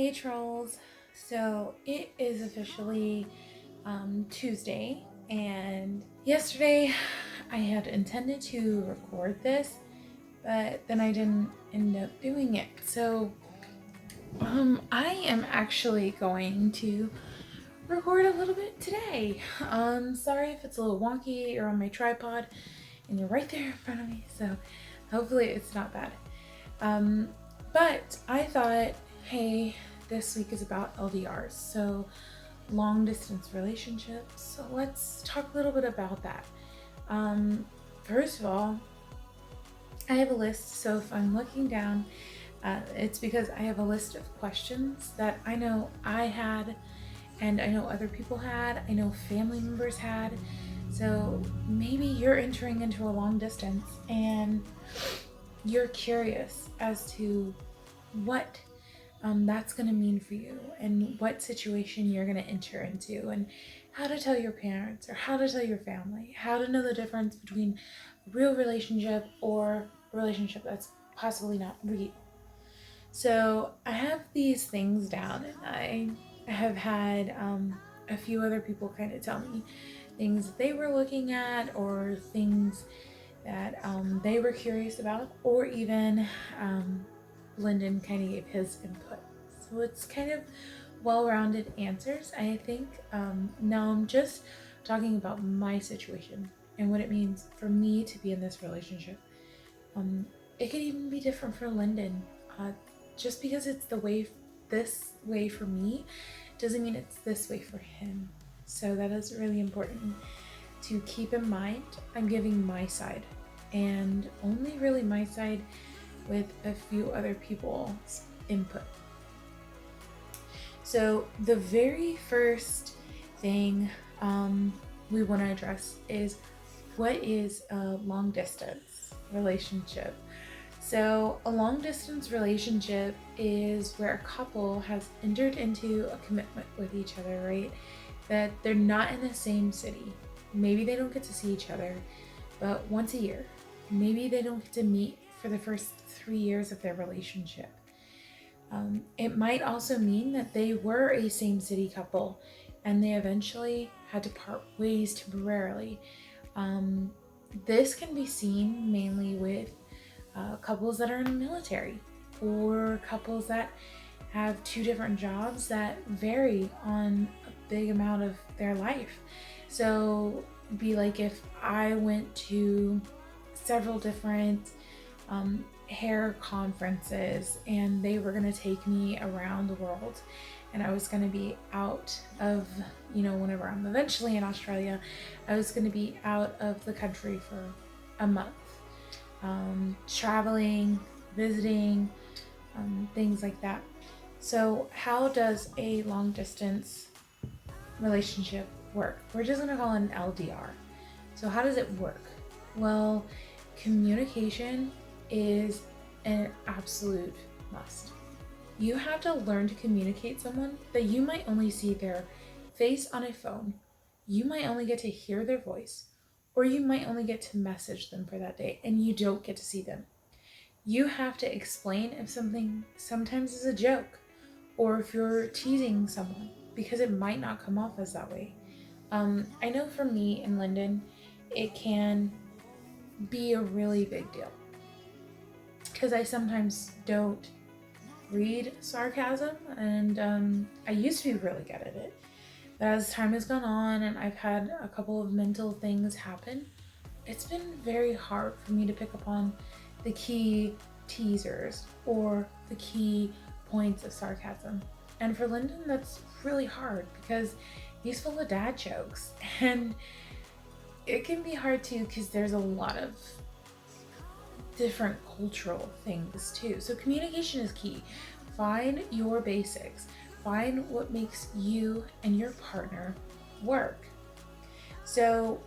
Hey trolls! So it is officially Tuesday, and yesterday I had intended to record this, but then I didn't end up doing it. So I am actually going to record a little bit today. Sorry if it's a little wonky. You're on my tripod, and you're right there in front of me, so hopefully it's not bad. But I thought, hey, this week is about LDRs, so long distance relationships. So let's talk a little bit about that. First of all, I have a list. So if I'm looking down, it's because I have a list of questions that I know I had, and I know other people had, I know family members had. So maybe you're entering into a long distance and you're curious as to what that's going to mean for you and what situation you're going to enter into, and how to tell your parents or how to tell your family, how to know the difference between a real relationship or a relationship that's possibly not real. So I have these things down, and I have had a few other people kind of tell me things that they were looking at, or things that they were curious about, or even Lyndon kind of gave his input. So it's kind of well-rounded answers, I think. Now I'm just talking about my situation and what it means for me to be in this relationship. It could even be different for Lyndon. Just because it's this way for me doesn't mean it's this way for him. So that is really important to keep in mind. I'm giving my side, and only really my side, with a few other people's input. So the very first thing we want to address is, what is a long distance relationship? So a long distance relationship is where a couple has entered into a commitment with each other, right? That they're not in the same city. Maybe they don't get to see each other, but once a year. Maybe they don't get to meet for the first 3 years of their relationship. It might also mean that they were a same city couple and they eventually had to part ways temporarily. This can be seen mainly with couples that are in the military, or couples that have two different jobs that vary on a big amount of their life. So it'd be like if I went to several different hair conferences and they were going to take me around the world, and I was going to be out of, whenever I'm eventually in Australia, I was going to be out of the country for a month, traveling, visiting, things like that. So how does a long distance relationship work? We're just going to call it an LDR. So how does it work? Well, communication is an absolute must. You have to learn to communicate someone that you might only see their face on a phone, you might only get to hear their voice, or you might only get to message them for that day and you don't get to see them. You have to explain if something sometimes is a joke, or if you're teasing someone, because it might not come off as that way. I know for me and Lyndon, it can be a really big deal because I sometimes don't read sarcasm, and I used to be really good at it. But as time has gone on and I've had a couple of mental things happen, it's been very hard for me to pick up on the key teasers or the key points of sarcasm. And for Lyndon, that's really hard because he's full of dad jokes, and it can be hard too because there's a lot of different cultural things too. So communication is key. Find your basics. Find what makes you and your partner work. So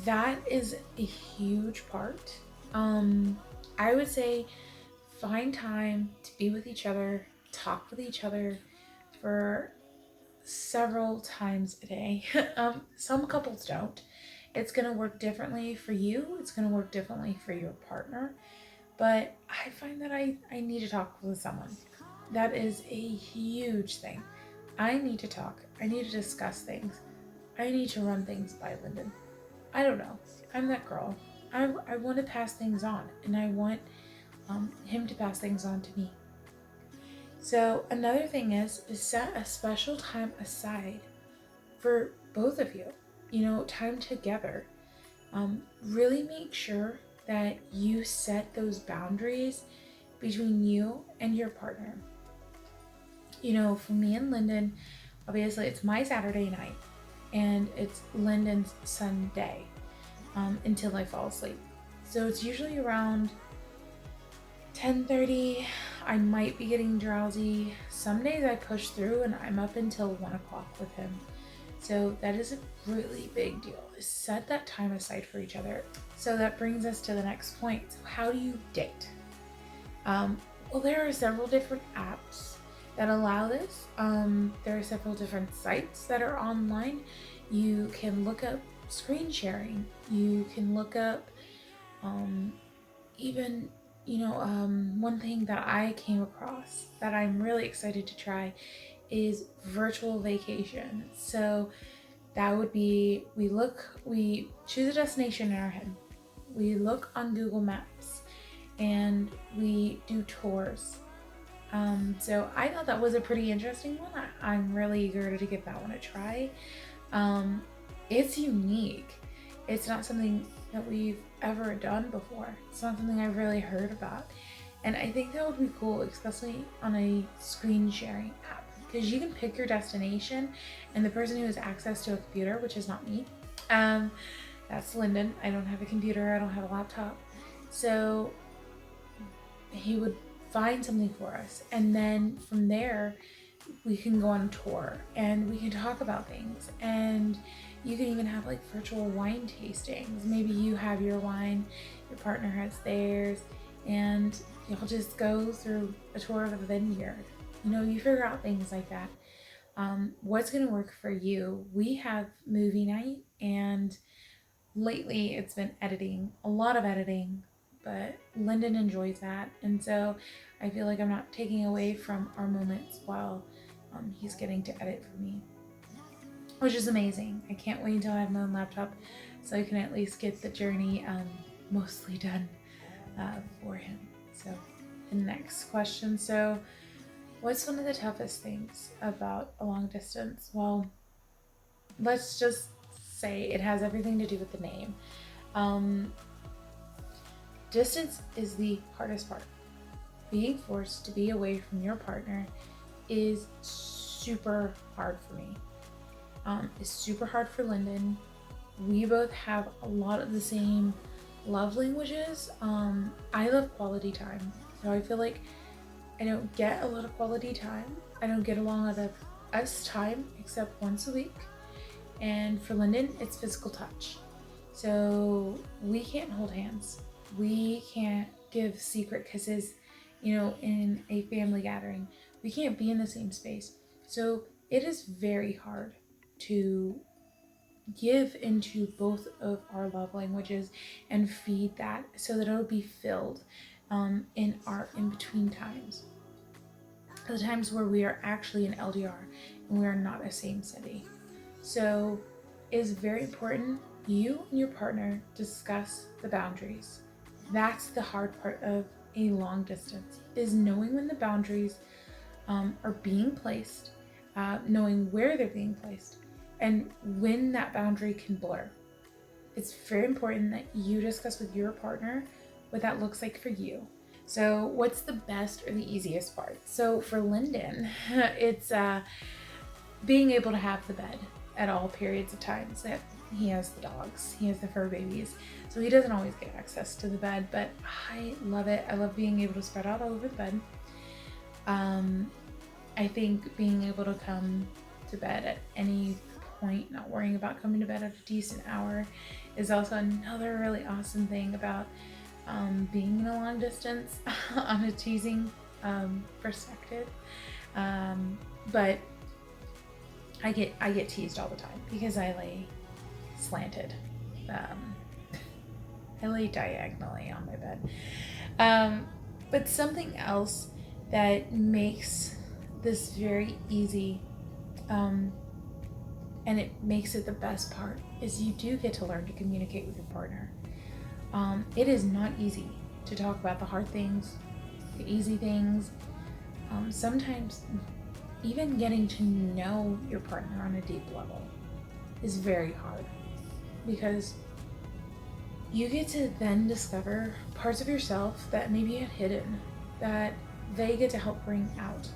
that is a huge part. I would say find time to be with each other, talk with each other for several times a day. Some couples don't. It's going to work differently for you. It's going to work differently for your partner. But I find that I need to talk with someone. that is a huge thing. I need to talk. I need to discuss things. I need to run things by Lyndon. I don't know. I'm that girl. I want to pass things on, and I want him to pass things on to me. So another thing is set a special time aside for both of you. You know, time together. Really make sure that you set those boundaries between you and your partner. You know, for me and Lyndon, obviously it's my Saturday night and it's Lyndon's Sunday until I fall asleep. So it's usually around 10:30. I might be getting drowsy. Some days I push through and I'm up until 1 o'clock with him. So that is a really big deal. Set that time aside for each other. So that brings us to the next point. So how do you date? Well, there are several different apps that allow this. There are several different sites that are online. You can look up screen sharing. You can look up even, one thing that I came across that I'm really excited to try is virtual vacation. So that would be, we choose a destination in our head. We look on Google Maps and we do tours. So I thought that was a pretty interesting one. I'm really eager to give that one a try. It's unique. It's not something that we've ever done before. It's not something I've really heard about. And I think that would be cool, especially on a screen sharing app, because you can pick your destination and the person who has access to a computer, which is not me, that's Lyndon. I don't have a computer, I don't have a laptop. So he would find something for us. And then from there, we can go on a tour and we can talk about things. And you can even have like virtual wine tastings. Maybe you have your wine, your partner has theirs, and you'll just go through a tour of a vineyard. You know, you figure out things like that. What's gonna work for you? We have movie night, and lately it's been editing, a lot of editing, but Lyndon enjoys that. And so I feel like I'm not taking away from our moments while he's getting to edit for me, which is amazing. I can't wait until I have my own laptop so I can at least get the journey mostly done for him. So the next question. So what's one of the toughest things about a long distance? Well, let's just say it has everything to do with the name. Distance is the hardest part. Being forced to be away from your partner is super hard for me. It's super hard for Lyndon. We both have a lot of the same love languages. I love quality time. So I feel like I don't get a lot of quality time. I don't get a lot of us time except once a week. And for Lyndon, it's physical touch. So we can't hold hands. We can't give secret kisses, in a family gathering. We can't be in the same space. So it is very hard to give into both of our love languages and feed that so that it'll be filled in our in-between times. The times where we are actually in LDR and we are not a same city. So it is very important you and your partner discuss the boundaries. That's the hard part of a long distance, is knowing when the boundaries are being placed, knowing where they're being placed, and when that boundary can blur. It's very important that you discuss with your partner what that looks like for you. So what's the best or the easiest part? So for Lyndon, it's being able to have the bed at all periods of time. So he has the dogs, he has the fur babies, so he doesn't always get access to the bed, but I love it. I love being able to spread out all over the bed. I think being able to come to bed at any point, not worrying about coming to bed at a decent hour, is also another really awesome thing about being in a long distance on a teasing perspective. But I get teased all the time because I lay slanted. I lay diagonally on my bed. But something else that makes this very easy, and it makes it the best part, is you do get to learn to communicate with your partner. It is not easy to talk about the hard things, the easy things. Sometimes even getting to know your partner on a deep level is very hard, because you get to then discover parts of yourself that maybe you had hidden, that they get to help bring out.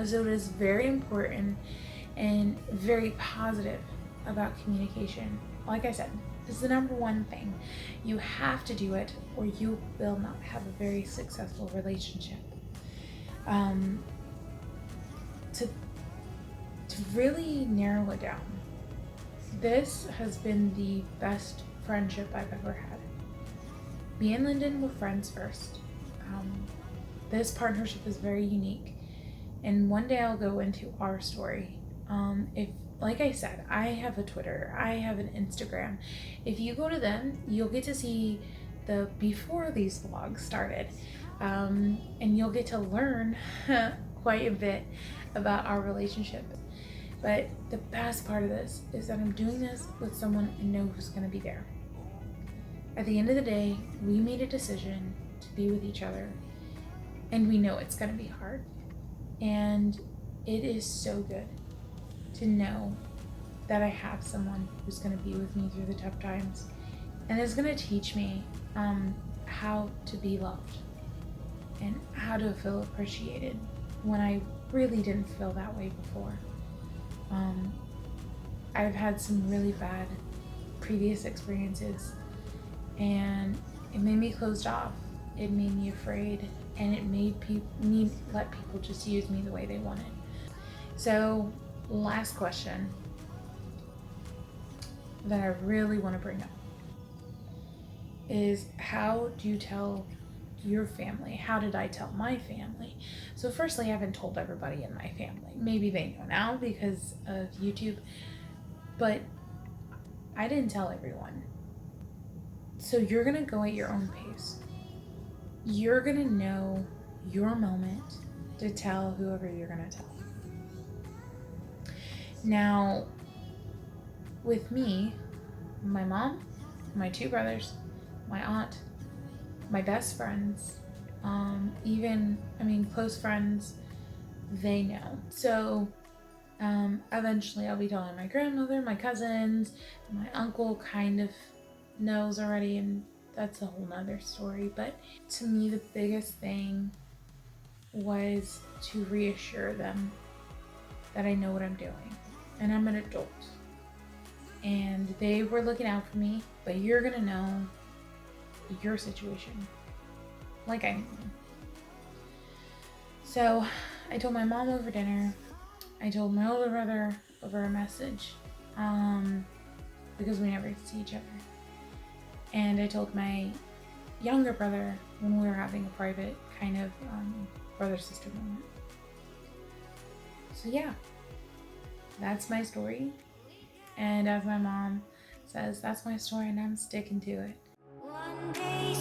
So it is very important and very positive about communication. Like I said, this is the number one thing. You have to do it, or you will not have a very successful relationship. To really narrow it down, this has been the best friendship I've ever had. Me and Lyndon were friends first. This partnership is very unique, and one day I'll go into our story. If, like I said, I have a Twitter, I have an Instagram. If you go to them, you'll get to see the before these vlogs started, and you'll get to learn quite a bit about our relationship. But the best part of this is that I'm doing this with someone I know who's going to be there. At the end of the day, we made a decision to be with each other, and we know it's going to be hard. And it is so good to know that I have someone who's going to be with me through the tough times and is going to teach me how to be loved and how to feel appreciated when I really didn't feel that way before. I've had some really bad previous experiences, and it made me closed off. It made me afraid, and it made me let people just use me the way they wanted. So, last question that I really want to bring up is, how do you tell your family? How did I tell my family? So firstly, I haven't told everybody in my family. Maybe they know now because of YouTube, but I didn't tell everyone. So you're gonna go at your own pace. You're gonna know your moment to tell whoever you're gonna tell. Now, with me, my mom, my two brothers, my aunt, my best friends, close friends, they know. So eventually I'll be telling my grandmother, my cousins, my uncle kind of knows already, and that's a whole nother story. But to me, the biggest thing was to reassure them that I know what I'm doing, and I'm an adult, and they were looking out for me, but you're gonna know your situation like I knew. So I told my mom over dinner. I told my older brother over a message, because we never see each other. And I told my younger brother when we were having a private kind of brother-sister moment. So yeah, that's my story. And as my mom says, that's my story, and I'm sticking to it. One day